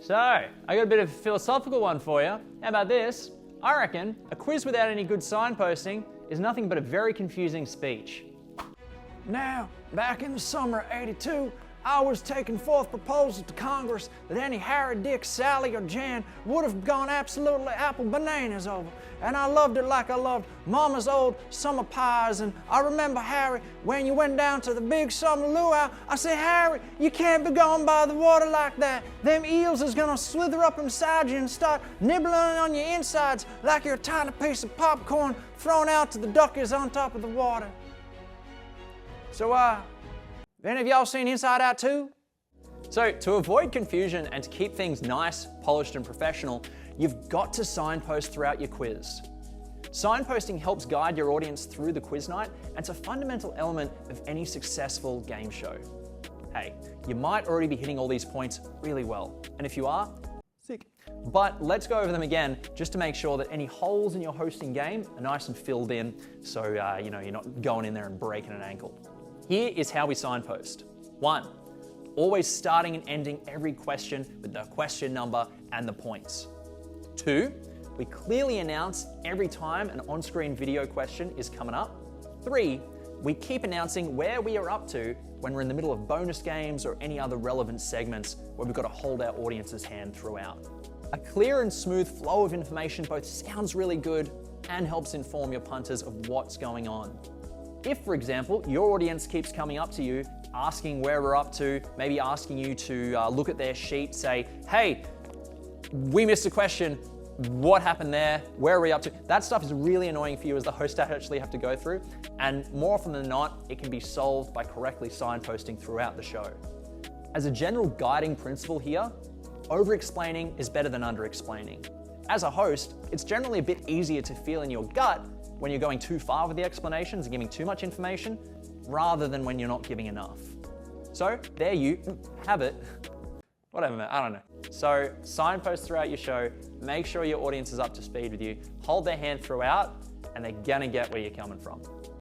So, I got a bit of a philosophical one for you. How about this? I reckon a quiz without any good signposting is nothing but a very confusing speech. Now, back in the summer of '82, I was taking forth proposals to Congress that any Harry, Dick, Sally, or Jan would have gone absolutely apple bananas over. And I loved it like I loved Mama's old summer pies. And I remember, Harry, when you went down to the big summer luau, I said, Harry, you can't be going by the water like that. Them eels is gonna slither up inside you and start nibbling on your insides like you're a tiny piece of popcorn thrown out to the duckies on top of the water. So, have any of y'all seen Inside Out 2? So to avoid confusion and to keep things nice, polished and professional, you've got to signpost throughout your quiz. Signposting helps guide your audience through the quiz night and it's a fundamental element of any successful game show. Hey, you might already be hitting all these points really well, and if you are, sick. But let's go over them again just to make sure that any holes in your hosting game are nice and filled in so you're not going in there and breaking an ankle. Here is how we signpost. 1, always starting and ending every question with the question number and the points. 2, we clearly announce every time an on-screen video question is coming up. 3, we keep announcing where we are up to when we're in the middle of bonus games or any other relevant segments where we've got to hold our audience's hand throughout. A clear and smooth flow of information both sounds really good and helps inform your punters of what's going on. If, for example, your audience keeps coming up to you, asking where we're up to, maybe asking you to look at their sheet, say, hey, we missed a question, what happened there, where are we up to? That stuff is really annoying for you as the host to actually have to go through, and more often than not, it can be solved by correctly signposting throughout the show. As a general guiding principle here, over-explaining is better than under-explaining. As a host, it's generally a bit easier to feel in your gut when you're going too far with the explanations and giving too much information, rather than when you're not giving enough. So there you have it. Whatever, man, I don't know. So signpost throughout your show, make sure your audience is up to speed with you, hold their hand throughout, and they're gonna get where you're coming from.